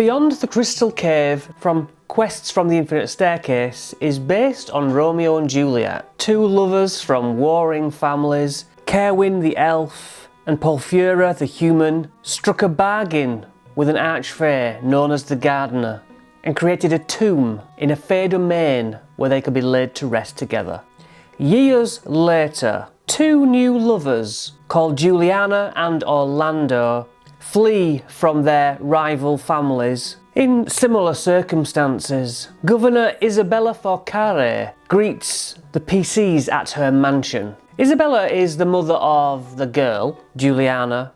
Beyond the Crystal Cave from Quests from the Infinite Staircase is based on Romeo and Juliet, two lovers from warring families. Cerwyn the elf and Porphyra the human struck a bargain with an archfey known as the Gardener and created a tomb in a fey domain where they could be laid to rest together. Years later, two new lovers called Juliana and Orlando flee from their rival families. In similar circumstances, Governor Isabella Forcare greets the PCs at her mansion. Isabella is the mother of the girl, Juliana,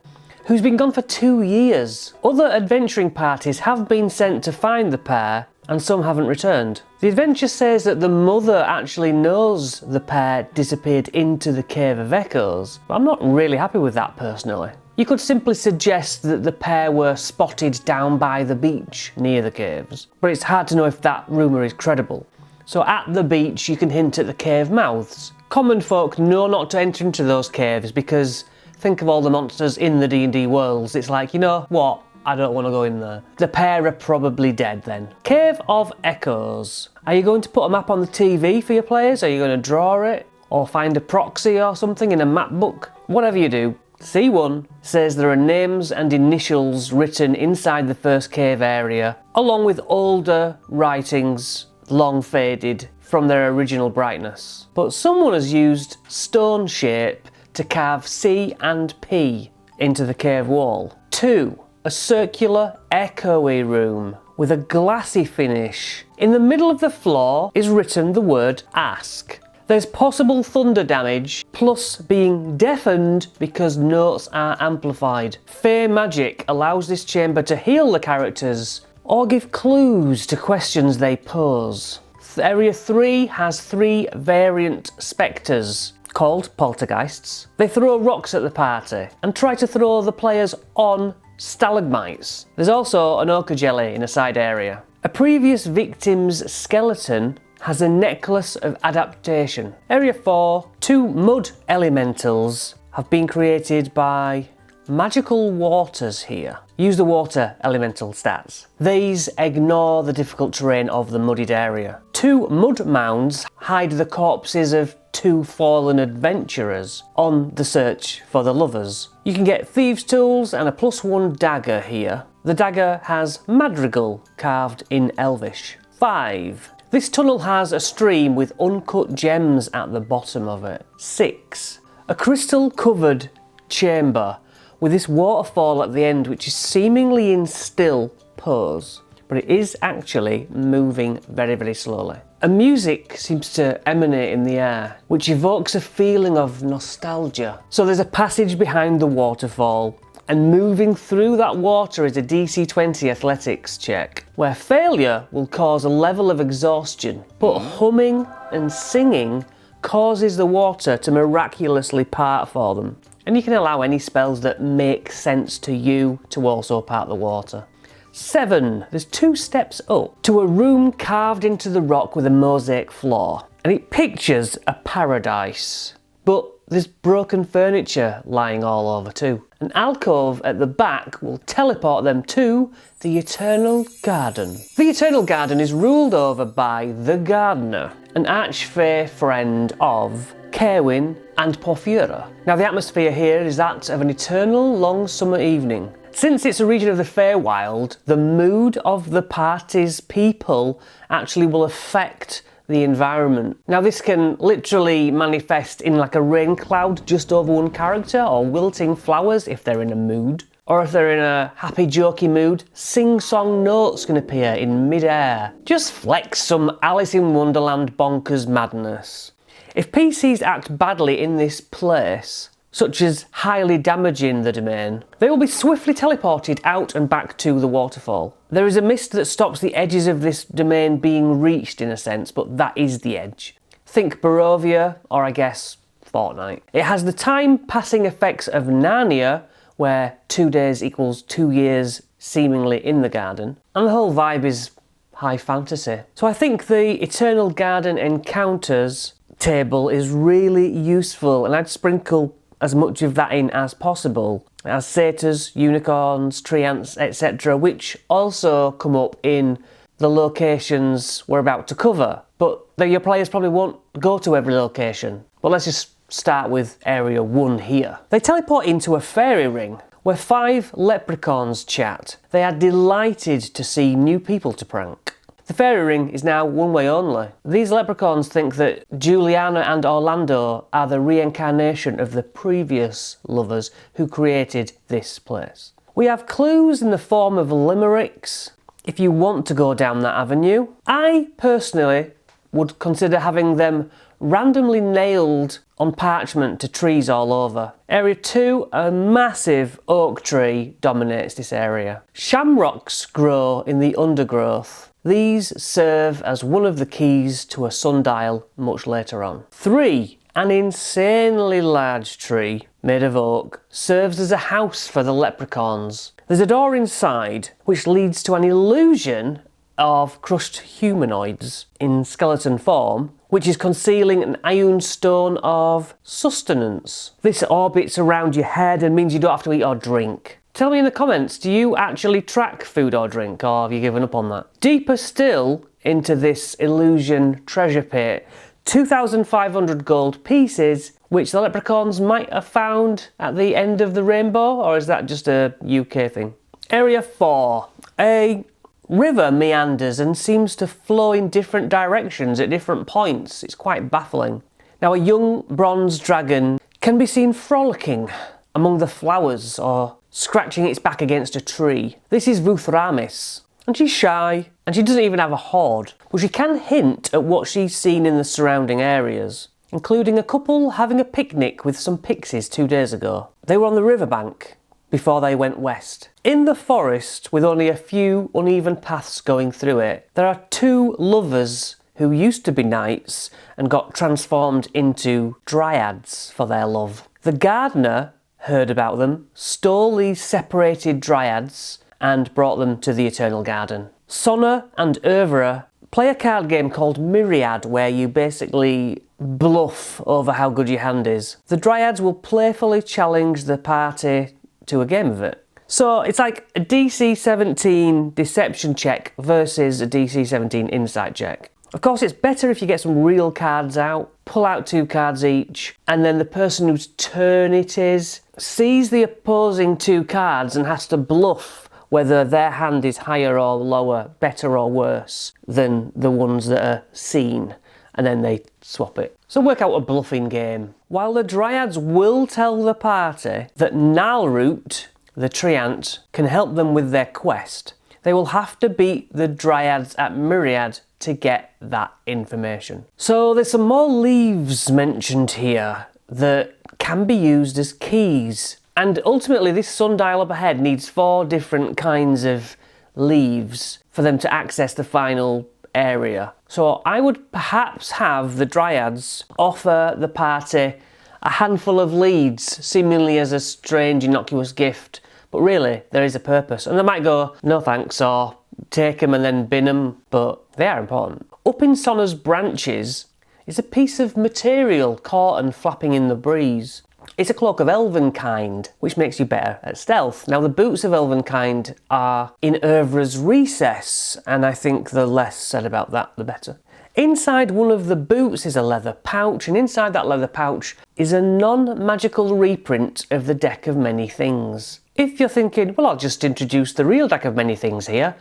who's been gone for 2 years. Other adventuring parties have been sent to find the pair, and some haven't returned. The adventure says that the mother actually knows the pair disappeared into the Cave of Echoes, but I'm not really happy with that personally. You could simply suggest that the pair were spotted down by the beach near the caves, but it's hard to know if that rumour is credible. So at the beach you can hint at the cave mouths. Common folk know not to enter into those caves because think of all the monsters in the D&D worlds. It's like, you know what? I don't want to go in there. The pair are probably dead then. Cave of Echoes. Are you going to put a map on the TV for your players? Are you going to draw it? Or find a proxy or something in a map book? Whatever you do, C1 says there are names and initials written inside the first cave area, along with older writings, long faded from their original brightness. But someone has used stone shape to carve C and P into the cave wall. 2. A circular, echoey room with a glassy finish. In the middle of the floor is written the word ask. There's possible thunder damage, plus being deafened because notes are amplified. Fey magic allows this chamber to heal the characters or give clues to questions they pose. Area 3 has 3 variant spectres called poltergeists. They throw rocks at the party and try to throw the players on stalagmites. There's also an ochre jelly in a side area. A previous victim's skeleton has a necklace of adaptation. Area 4, 2 mud elementals have been created by magical waters here. Use the water elemental stats. These ignore the difficult terrain of the muddied area. 2 mud mounds hide the corpses of 2 fallen adventurers on the search for the lovers. You can get thieves' tools and a +1 dagger here. The dagger has madrigal carved in Elvish. 5. This tunnel has a stream with uncut gems at the bottom of it. 6. A crystal covered chamber with this waterfall at the end which is seemingly in still pose, but it is actually moving very, very slowly. A music seems to emanate in the air, which evokes a feeling of nostalgia. So there's a passage behind the waterfall, and moving through that water is a DC 20 athletics check, where failure will cause a level of exhaustion, but humming and singing causes the water to miraculously part for them. And you can allow any spells that make sense to you to also part the water. 7. There's 2 steps up to a room carved into the rock with a mosaic floor. And it pictures a paradise. But there's broken furniture lying all over too. An alcove at the back will teleport them to the Eternal Garden. The Eternal Garden is ruled over by the Gardener, an archfey friend of Cerwyn and Porphyra. Now the atmosphere here is that of an eternal long summer evening. Since it's a region of the Feywild, the mood of the party's people actually will affect the environment. Now this can literally manifest in like a rain cloud just over one character, or wilting flowers if they're in a mood. Or if they're in a happy jokey mood, sing-song notes can appear in mid-air. Just flex some Alice in Wonderland bonkers madness. If PCs act badly in this place, such as highly damaging the domain, they will be swiftly teleported out and back to the waterfall. There is a mist that stops the edges of this domain being reached in a sense, but that is the edge. Think Barovia, or I guess Fortnite. It has the time passing effects of Narnia, where 2 days equals 2 years seemingly in the garden, and the whole vibe is high fantasy. So I think the Eternal Garden encounters table is really useful, and I'd sprinkle as much of that in as possible. It has satyrs, unicorns, treants, etc., which also come up in the locations we're about to cover. But your players probably won't go to every location. But let's just start with Area 1 here. They teleport into a fairy ring where 5 leprechauns chat. They are delighted to see new people to prank. The fairy ring is now one way only. These leprechauns think that Juliana and Orlando are the reincarnation of the previous lovers who created this place. We have clues in the form of limericks if you want to go down that avenue. I personally would consider having them randomly nailed on parchment to trees all over. Area 2, a massive oak tree dominates this area. Shamrocks grow in the undergrowth. These serve as one of the keys to a sundial much later on. 3, an insanely large tree made of oak serves as a house for the leprechauns. There's a door inside which leads to an illusion of crushed humanoids in skeleton form, which is concealing an iron stone of sustenance. This orbits around your head and means you don't have to eat or drink. Tell me in the comments, do you actually track food or drink, or have you given up on that? Deeper still into this illusion treasure pit, 2,500 gold pieces, which the leprechauns might have found at the end of the rainbow, or is that just a UK thing? Area 4, a river meanders and seems to flow in different directions at different points. It's quite baffling. Now, a young bronze dragon can be seen frolicking among the flowers or scratching its back against a tree. This is Ruthramis, and she's shy, and she doesn't even have a hoard, but she can hint at what she's seen in the surrounding areas, including a couple having a picnic with some pixies 2 days ago. They were on the riverbank before they went west. In the forest, with only a few uneven paths going through it, there are 2 lovers who used to be knights and got transformed into dryads for their love. The gardener heard about them, stole these separated dryads and brought them to the Eternal Garden. Sonna and Urvra play a card game called Myriad, where you basically bluff over how good your hand is. The dryads will playfully challenge the party to a game of it. So it's like a DC 17 deception check versus a DC 17 insight check. Of course, it's better if you get some real cards out, pull out 2 cards each, and then the person whose turn it is sees the opposing 2 cards and has to bluff whether their hand is higher or lower, better or worse than the ones that are seen, and then they swap it. So work out a bluffing game. While the dryads will tell the party that Nalroot, the treant, can help them with their quest, they will have to beat the dryads at Myriad to get that information. So there's some more leaves mentioned here that can be used as keys. And ultimately this sundial up ahead needs 4 different kinds of leaves for them to access the final area. So I would perhaps have the dryads offer the party a handful of leads, seemingly as a strange, innocuous gift, but really there is a purpose. And they might go, no thanks, or take them and then bin them, but they are important. Up in Sonna's branches is a piece of material caught and flapping in the breeze. It's a cloak of Elvenkind, which makes you better at stealth. Now, the boots of Elvenkind are in Urvra's recess, and I think the less said about that, the better. Inside one of the boots is a leather pouch, and inside that leather pouch is a non-magical reprint of the Deck of Many Things. If you're thinking, well, I'll just introduce the real Deck of Many Things here,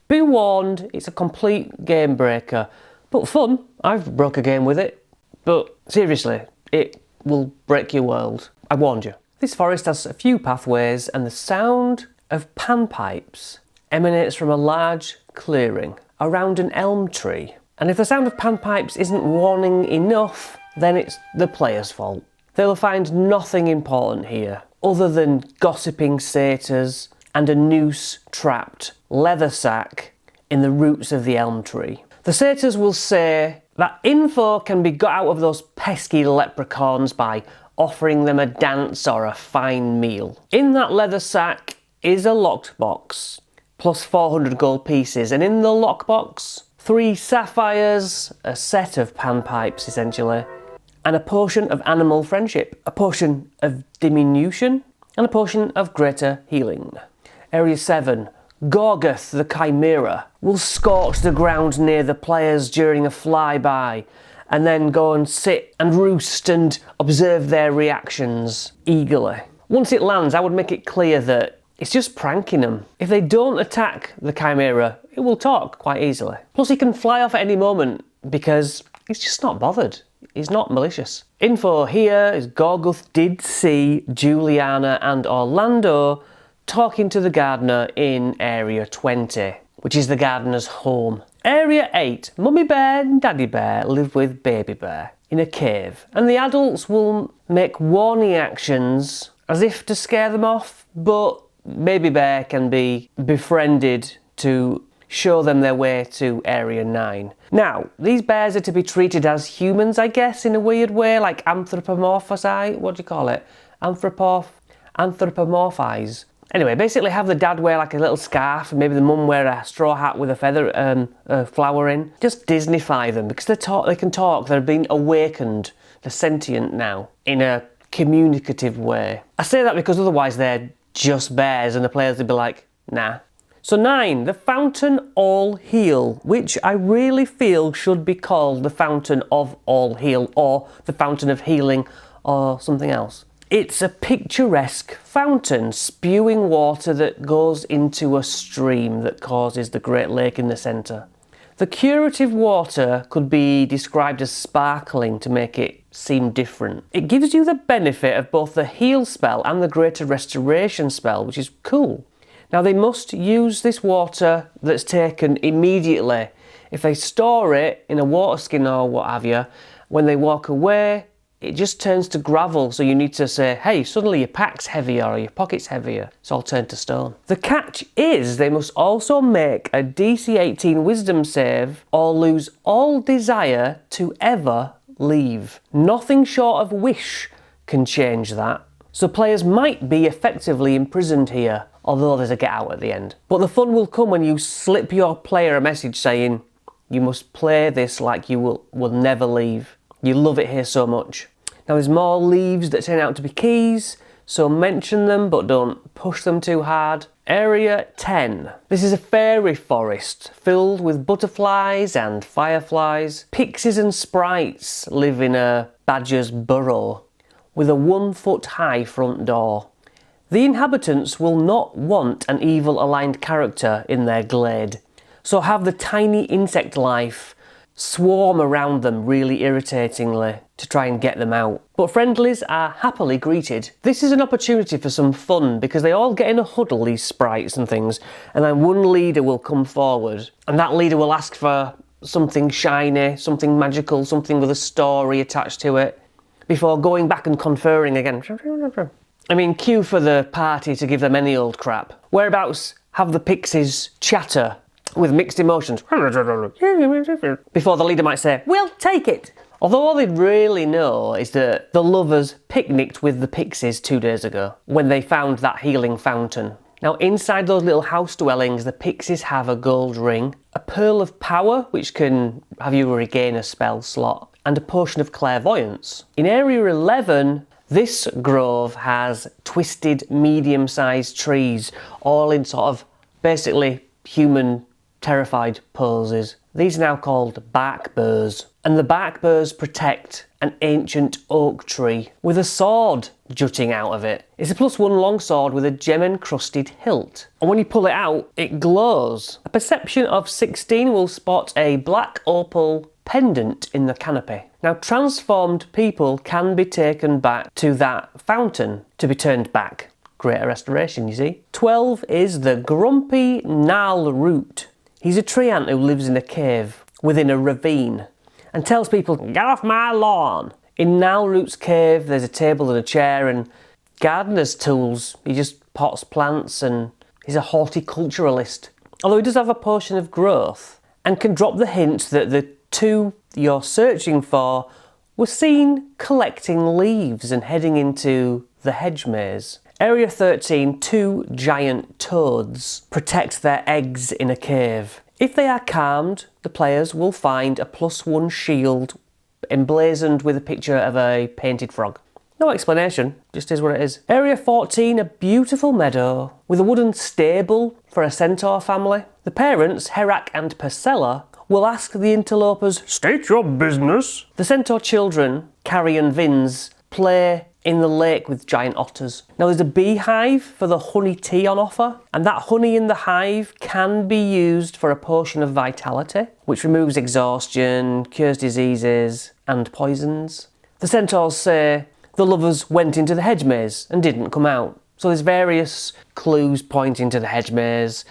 be warned, it's a complete game breaker. But fun, I've broke a game with it. But seriously, it will break your world. I warned you. This forest has a few pathways, and the sound of panpipes emanates from a large clearing around an elm tree. And if the sound of panpipes isn't warning enough, then it's the player's fault. They'll find nothing important here, other than gossiping satyrs and a noose trapped leather sack in the roots of the elm tree. The satyrs will say that info can be got out of those pesky leprechauns by offering them a dance or a fine meal. In that leather sack is a locked box, plus 400 gold pieces, and in the lockbox, 3 sapphires, a set of panpipes essentially, and a potion of animal friendship, a potion of diminution, and a potion of greater healing. Area 7. Gorgoth the Chimera will scorch the ground near the players during a flyby, and then go and sit and roost and observe their reactions eagerly. Once it lands, I would make it clear that it's just pranking them. If they don't attack the Chimera, it will talk quite easily. Plus he can fly off at any moment because he's just not bothered. He's not malicious. Info here is Gorgoth did see Juliana and Orlando talking to the gardener in Area 20, which is the gardener's home. Area 8, Mummy Bear and Daddy Bear live with Baby Bear in a cave, and the adults will make warning actions as if to scare them off, but Baby Bear can be befriended to show them their way to Area 9. Now, these bears are to be treated as humans, I guess, in a weird way, like anthropomorphize, what do you call it? Anthropomorphize. Anyway, basically have the dad wear like a little scarf and maybe the mum wear a straw hat with a feather, a flower in. Just Disneyfy them because they can talk, they're being awakened, they're sentient now in a communicative way. I say that because otherwise they're just bears and the players would be like, nah. So 9, the Fountain All Heal, which I really feel should be called the Fountain of All Heal or the Fountain of Healing or something else. It's a picturesque fountain spewing water that goes into a stream that causes the Great Lake in the centre. The curative water could be described as sparkling to make it seem different. It gives you the benefit of both the heal spell and the greater restoration spell, which is cool. Now they must use this water that's taken immediately. If they store it in a water skin or what have you, when they walk away, it just turns to gravel, so you need to say, hey, suddenly your pack's heavier or your pocket's heavier. It's all turned to stone. The catch is they must also make a DC 18 wisdom save or lose all desire to ever leave. Nothing short of wish can change that. So players might be effectively imprisoned here, although there's a get out at the end. But the fun will come when you slip your player a message saying, you must play this like you will never leave. You love it here so much. Now there's more leaves that turn out to be keys, so mention them but don't push them too hard. Area 10. This is a fairy forest filled with butterflies and fireflies. Pixies and sprites live in a badger's burrow with a 1-foot high front door. The inhabitants will not want an evil aligned character in their glade, so have the tiny insect life swarm around them really irritatingly to try and get them out. But friendlies are happily greeted. This is an opportunity for some fun because they all get in a huddle, these sprites and things, and then one leader will come forward and that leader will ask for something shiny, something magical, something with a story attached to it before going back and conferring again. I mean, cue for the party to give them any old crap. Whereabouts have the pixies chatter with mixed emotions before the leader might say, we'll take it. Although all they really know is that the lovers picnicked with the pixies 2 days ago when they found that healing fountain. Now inside those little house dwellings, the pixies have a gold ring, a pearl of power which can have you regain a spell slot, and a potion of clairvoyance. In Area 11, this grove has twisted medium-sized trees, all in sort of basically human terrified poses. These are now called bark burrs, and the bark burrs protect an ancient oak tree with a sword jutting out of it. It's a +1 longsword with a gem-encrusted hilt, and when you pull it out, it glows. A perception of 16 will spot a black opal pendant in the canopy. Now transformed people can be taken back to that fountain to be turned back. Greater restoration, you see. 12 is the grumpy gnarl root. He's a tree ant who lives in a cave within a ravine and tells people, get off my lawn. In Gnarlroot's cave there's a table and a chair and gardener's tools. He just pots plants and he's a horticulturalist. Although he does have a potion of growth and can drop the hint that the two you're searching for were seen collecting leaves and heading into the hedge maze. Area 13, 2 giant toads protect their eggs in a cave. If they are calmed, the players will find a +1 shield emblazoned with a picture of a painted frog. No explanation, just is what it is. Area 14, a beautiful meadow with a wooden stable for a centaur family. The parents, Herak and Persella, will ask the interlopers, "State your business." The centaur children, Carrie and Vinz, play in the lake with giant otters. Now there's a beehive for the honey tea on offer, and that honey in the hive can be used for a potion of vitality, which removes exhaustion, cures diseases and poisons. The centaurs say the lovers went into the hedge maze and didn't come out. So there's various clues pointing to the hedge maze,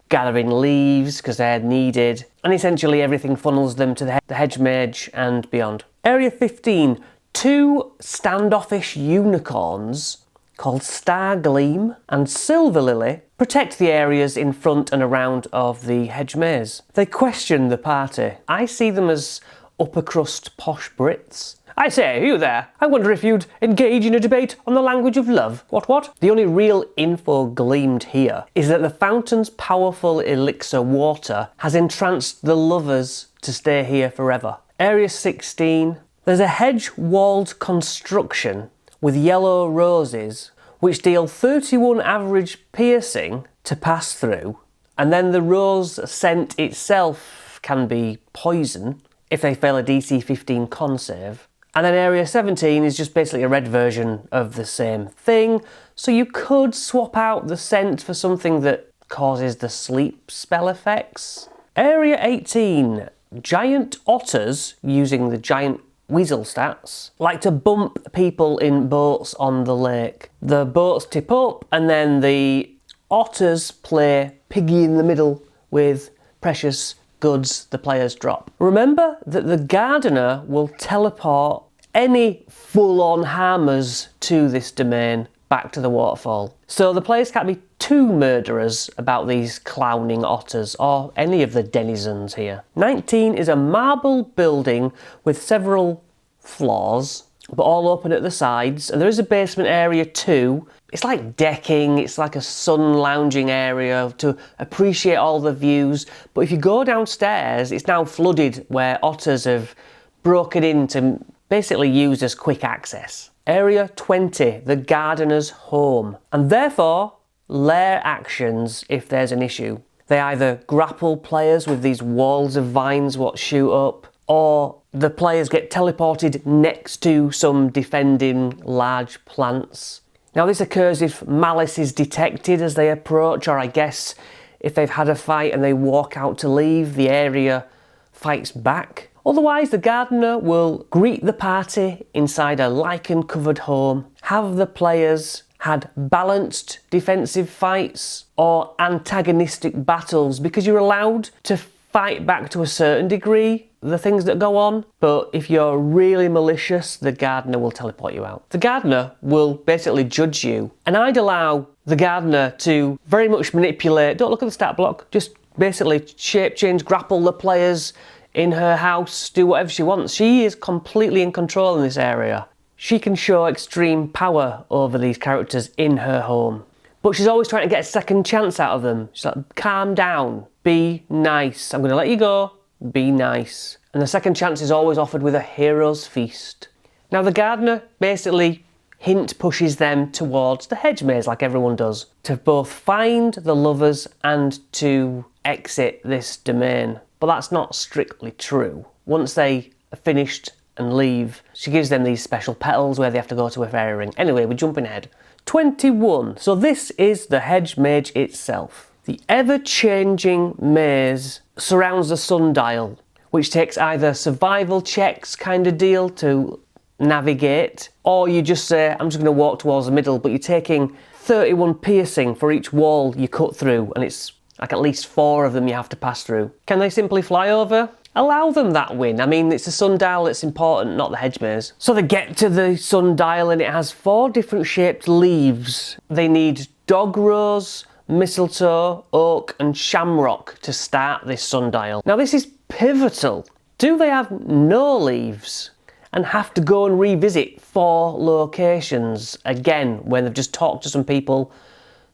gathering leaves because they're needed, and essentially everything funnels them to the hedge maze and beyond. Area 15, 2 standoffish unicorns called Star Gleam and Silver Lily protect the areas in front and around of the hedge maze. They question the party. I see them as upper crust posh Brits. "I say, you there, I wonder if you'd engage in a debate on the language of love. What? The only real info gleamed here is that the fountain's powerful elixir water has entranced the lovers to stay here forever. Area 16, there's a hedge-walled construction with yellow roses which deal 31 average piercing to pass through, and then the rose scent itself can be poison if they fail a DC 15 con save. And then Area 17 is just basically a red version of the same thing, so you could swap out the scent for something that causes the sleep spell effects. Area 18, giant otters, using the giant weasel stats, like to bump people in boats on the lake. The boats tip up and then the otters play piggy in the middle with precious goods the players drop. Remember that the gardener will teleport any full-on hammers to this domain back to the waterfall. So the players can't be too murderers about these clowning otters or any of the denizens here. 19 is a marble building with several floors, but all open at the sides, and there is a basement area too. It's like decking, it's like a sun lounging area to appreciate all the views, but if you go downstairs, it's now flooded where otters have broken in to basically use as quick access. Area 20, the gardener's home, and therefore lair actions if there's an issue. They either grapple players with these walls of vines what shoot up, or the players get teleported next to some defending large plants. Now this occurs if malice is detected as they approach, or I guess if they've had a fight and they walk out to leave, the area fights back. Otherwise, the gardener will greet the party inside a lichen-covered home, have the players had balanced defensive fights or antagonistic battles, because you're allowed to fight back to a certain degree the things that go on, but if you're really malicious, the gardener will teleport you out. The gardener will basically judge you, and I'd allow the gardener to very much manipulate, don't look at the stat block, just basically shape change, grapple the players in her house, do whatever she wants. She is completely in control in this area. She can show extreme power over these characters in her home. But she's always trying to get a second chance out of them. She's like, calm down, be nice. I'm going to let you go, be nice. And the second chance is always offered with a hero's feast. Now the gardener basically hint pushes them towards the hedge maze like everyone does, to both find the lovers and to exit this domain. But that's not strictly true. Once they are finished and leave, she gives them these special petals where they have to go to a fairy ring. Anyway, we're jumping ahead. 21. So this is the hedge maze itself. The ever-changing maze surrounds the sundial, which takes either survival checks kind of deal to navigate, or you just say, I'm just going to walk towards the middle, but you're taking 31 piercing for each wall you cut through, and it's like at least 4 of them you have to pass through. Can they simply fly over? Allow them that win. I mean, it's the sundial that's important, not the hedge maze. So they get to the sundial and it has 4 different shaped leaves. They need dog rose, mistletoe, oak and shamrock to start this sundial. Now this is pivotal. Do they have no leaves and have to go and revisit 4 locations again when they've just talked to some people,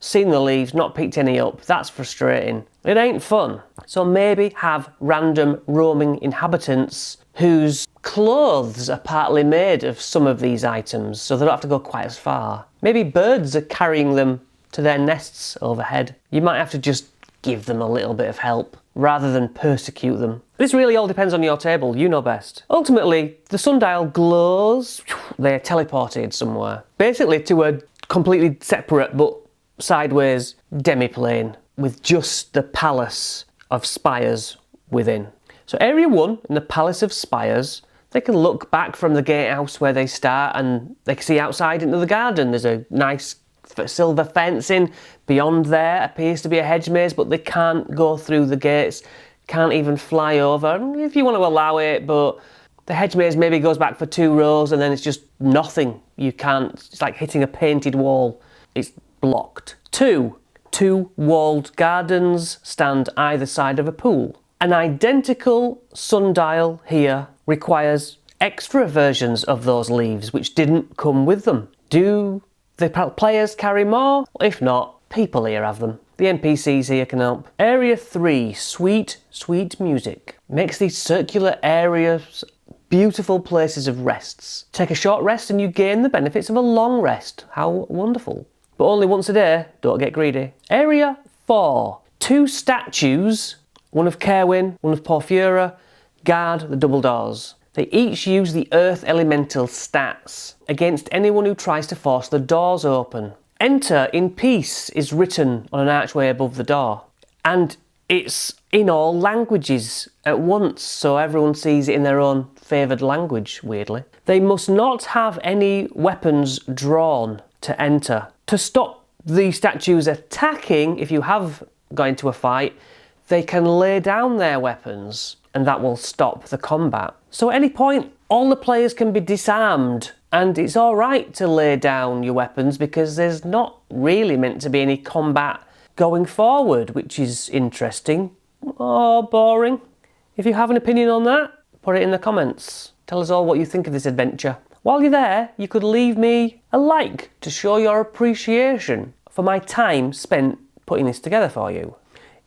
seen the leaves, not picked any up? That's frustrating. It ain't fun. So maybe have random roaming inhabitants whose clothes are partly made of some of these items, so they don't have to go quite as far. Maybe birds are carrying them to their nests overhead. You might have to just give them a little bit of help rather than persecute them. This really all depends on your table, you know best. Ultimately, the sundial glows, they're teleported somewhere. Basically to a completely separate but sideways demiplane with just the Palace of Spires within. So Area 1 in the Palace of Spires, they can look back from the gatehouse where they start and they can see outside into the garden. There's a nice silver fencing. Beyond there appears to be a hedge maze, but they can't go through the gates, can't even fly over, if you want to allow it, but the hedge maze maybe goes back for 2 rows and then it's just nothing. You can't, it's like hitting a painted wall. It's blocked. 2 walled gardens stand either side of a pool. An identical sundial here requires extra versions of those leaves which didn't come with them. Do the players carry more? If not, people here have them. The NPCs here can help. Area 3, sweet, sweet music. Makes these circular areas beautiful places of rests. Take a short rest and you gain the benefits of a long rest. How wonderful. But only once a day, don't get greedy. Area 4, 2 statues, one of Cerwyn, one of Porphyra, guard the double doors. They each use the Earth Elemental stats against anyone who tries to force the doors open. Enter in peace is written on an archway above the door. And it's in all languages at once, so everyone sees it in their own favoured language, weirdly. They must not have any weapons drawn to enter. To stop the statues attacking, if you have got into a fight, they can lay down their weapons and that will stop the combat. So at any point, all the players can be disarmed and it's alright to lay down your weapons because there's not really meant to be any combat going forward, which is interesting or boring. If you have an opinion on that, put it in the comments. Tell us all what you think of this adventure. While you're there, you could leave me a like to show your appreciation for my time spent putting this together for you.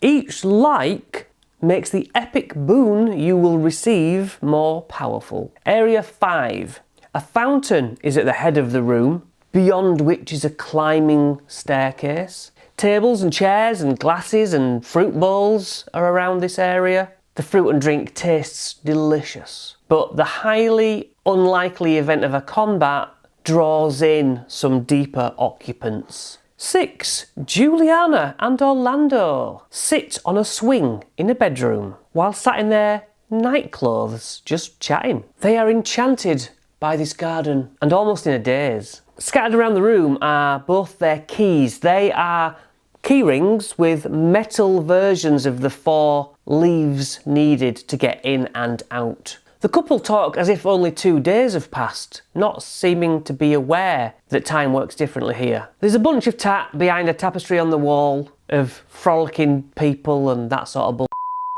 Each like makes the epic boon you will receive more powerful. Area 5. A fountain is at the head of the room, beyond which is a climbing staircase. Tables and chairs and glasses and fruit bowls are around this area. The fruit and drink tastes delicious, but the highly unlikely event of a combat draws in some deeper occupants. 6. Juliana and Orlando sit on a swing in a bedroom while sat in their nightclothes just chatting. They are enchanted by this garden and almost in a daze. Scattered around the room are both their keys. They are key rings with metal versions of the 4 leaves needed to get in and out. The couple talk as if only 2 days have passed, not seeming to be aware that time works differently here. There's a bunch of tat behind a tapestry on the wall of frolicking people and that sort of bull.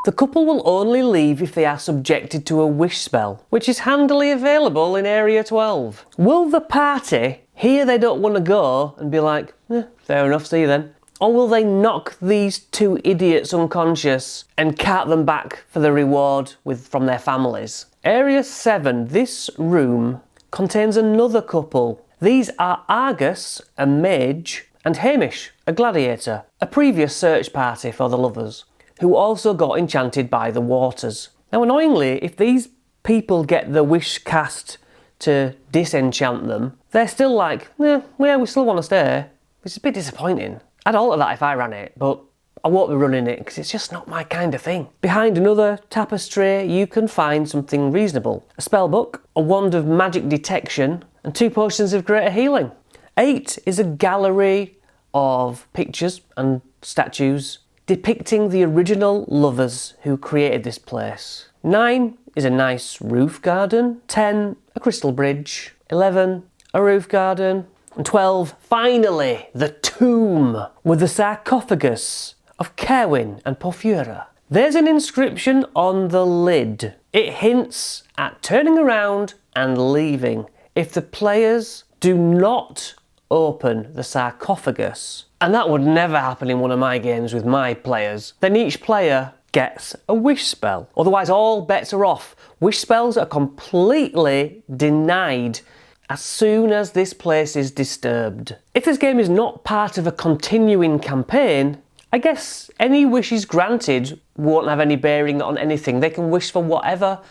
The couple will only leave if they are subjected to a wish spell, which is handily available in Area 12. Will the party hear they don't want to go and be like, fair enough, see you then? Or will they knock these 2 idiots unconscious and cart them back for the reward from their families? Area 7, this room contains another couple. These are Argus, a mage, and Hamish, a gladiator, a previous search party for the lovers, who also got enchanted by the waters. Now annoyingly, if these people get the wish cast to disenchant them, they're still like, yeah, we still want to stay. It's a bit disappointing. I'd alter that if I ran it, but I won't be running it because it's just not my kind of thing. Behind another tapestry, you can find something reasonable. A spellbook, a wand of magic detection, and 2 potions of greater healing. 8 is a gallery of pictures and statues depicting the original lovers who created this place. 9 is a nice roof garden. 10, a crystal bridge. 11, a roof garden. And 12, finally, the tomb with the sarcophagus of Cerwyn and Porphyra. There's an inscription on the lid. It hints at turning around and leaving if the players do not open the sarcophagus. And that would never happen in one of my games with my players. Then each player gets a wish spell. Otherwise, all bets are off. Wish spells are completely denied as soon as this place is disturbed. If this game is not part of a continuing campaign, I guess any wishes granted won't have any bearing on anything. They can wish for whatever,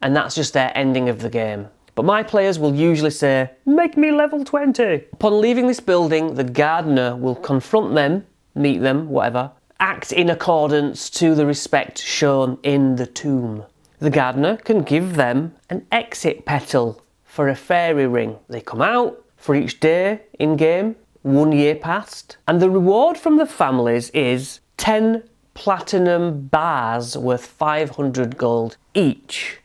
and that's just their ending of the game. But my players will usually say, "Make me level 20." Upon leaving this building, the gardener will confront them, meet them, whatever, act in accordance to the respect shown in the tomb. The gardener can give them an exit petal for a fairy ring. They come out for each day in game, 1 year past, and the reward from the families is 10 platinum bars worth 500 gold each.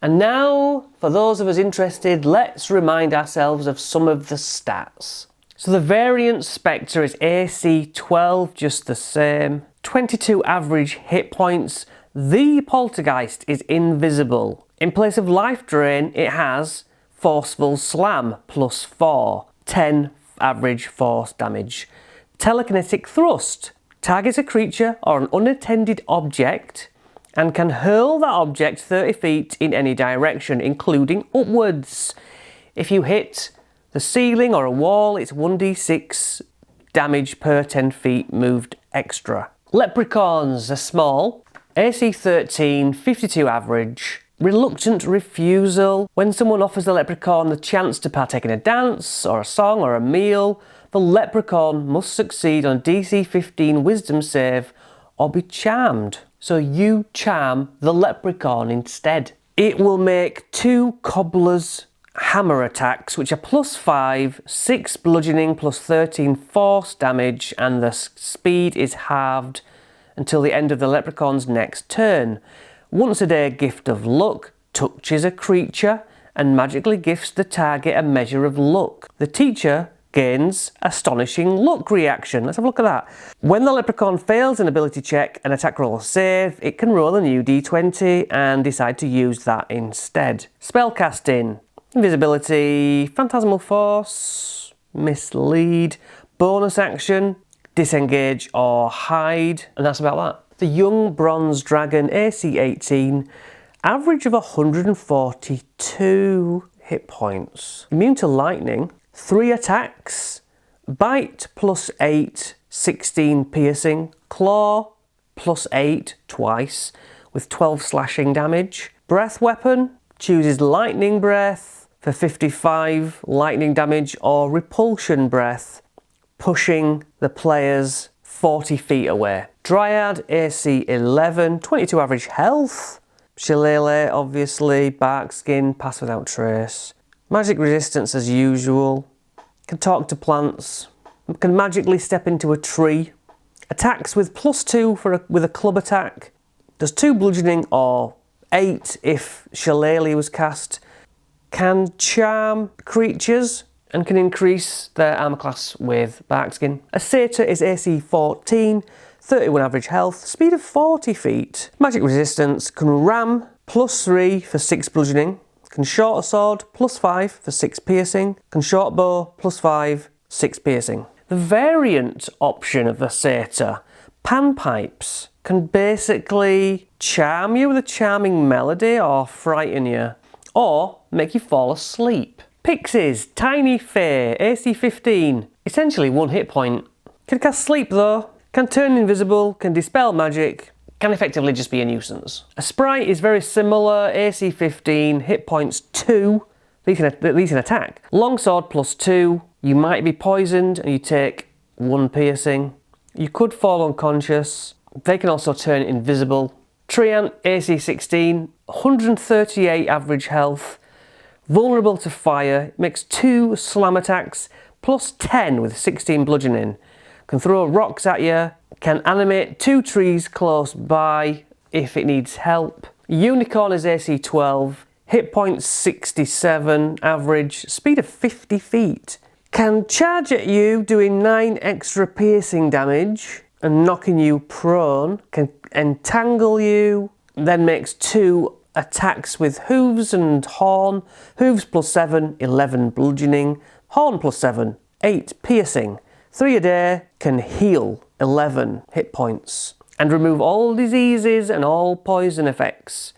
And now, for those of us interested, let's remind ourselves of some of the stats. So the variant Spectre is AC 12, just the same. 22 average hit points. The Poltergeist is invisible. In place of life drain, it has Forceful Slam plus 4. 10 average force damage. Telekinetic Thrust. Targets a creature or an unattended object and can hurl that object 30 feet in any direction, including upwards. If you hit the ceiling or a wall, it's 1d6 damage per 10 feet moved extra. Leprechauns are small, AC 13, 52 average. Reluctant refusal. When someone offers the leprechaun the chance to partake in a dance or a song or a meal, the leprechaun must succeed on DC 15 wisdom save or be charmed. So you charm the leprechaun instead. It will make 2 cobbler's hammer attacks, which are +5, 6 bludgeoning plus 13 force damage, and the speed is halved until the end of the leprechaun's next turn. Once a day gift of luck, touches a creature and magically gifts the target a measure of luck. The teacher gains astonishing luck reaction. Let's have a look at that. When the leprechaun fails an ability check, an attack roll or save, it can roll a new d20 and decide to use that instead. Spellcasting, invisibility, phantasmal force, mislead, bonus action, disengage or hide, and that's about that. The young bronze dragon, AC 18, average of 142 hit points. Immune to lightning, 3 attacks, bite +8, 16 piercing, claw +8 twice with 12 slashing damage. Breath weapon, chooses lightning breath for 55 lightning damage or repulsion breath, pushing the players 40 feet away. Dryad, AC 11, 22 average health. Shillelagh, obviously, bark skin, pass without trace. Magic resistance as usual. Can talk to plants. Can magically step into a tree. Attacks with +2 with a club attack. Does 2 bludgeoning or 8 if Shillelagh was cast. Can charm creatures and can increase their armor class with bark skin. A satyr is AC 14, 31 average health, speed of 40 feet. Magic resistance, can ram +3 for 6 bludgeoning. Can short a sword +5 for 6 piercing. Can short bow +5, 6 piercing. The variant option of the satyr, panpipes, can basically charm you with a charming melody or frighten you, or make you fall asleep. Pixies, tiny fae, AC 15, essentially 1 hit point. Can cast sleep though, can turn invisible, can dispel magic, can effectively just be a nuisance. A sprite is very similar, AC 15, hit points 2, at least an attack. Longsword +2, you might be poisoned and you take 1 piercing. You could fall unconscious. They can also turn invisible. Treant, AC 16, 138 average health, vulnerable to fire, makes 2 slam attacks, +10 with 16 bludgeoning. Can throw rocks at you, can animate 2 trees close by if it needs help. Unicorn is AC 12, hit points 67 average, speed of 50 feet. Can charge at you doing 9 extra piercing damage and knocking you prone. Can entangle you, then makes 2 attacks with hooves and horn. Hooves +7, 11 bludgeoning. Horn +7, 8 piercing. 3 a day, can heal 11 hit points. and remove all diseases and all poison effects.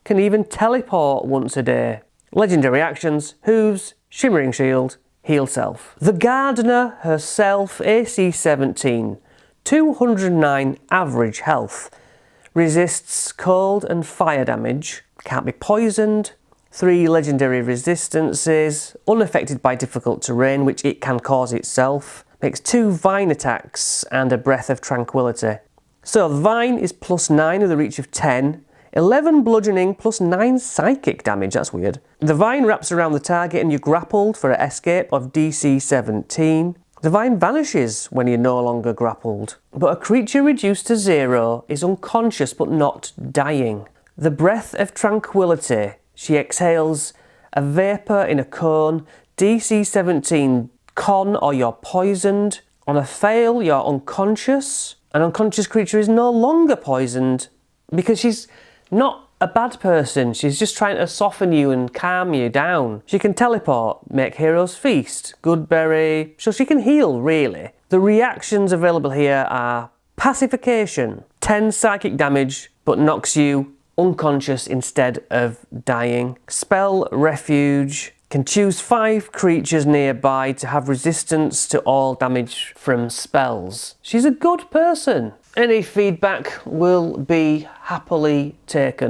Can even teleport once a day. Legendary actions: Hooves, Shimmering Shield, Heal Self. The Gardener herself, AC 17, 209 average health. Resists cold and fire damage, can't be poisoned, 3 legendary resistances, unaffected by difficult terrain which it can cause itself, makes 2 vine attacks and a breath of tranquility. So vine is +9 with a reach of 10, 11 bludgeoning plus 9 psychic damage, that's weird. The vine wraps around the target and you're grappled for an escape of DC 17. The vine vanishes when you're no longer grappled. But a creature reduced to 0 is unconscious but not dying. The breath of tranquility, she exhales a vapour in a cone, DC 17 con or you're poisoned. On a fail, you're unconscious. An unconscious creature is no longer poisoned because she's not a bad person, she's just trying to soften you and calm you down. She can teleport, make heroes feast, Goodberry, so she can heal really. The reactions available here are pacification, 10 psychic damage but knocks you unconscious instead of dying. Spell refuge, can choose 5 creatures nearby to have resistance to all damage from spells. She's a good person. Any feedback will be happily taken.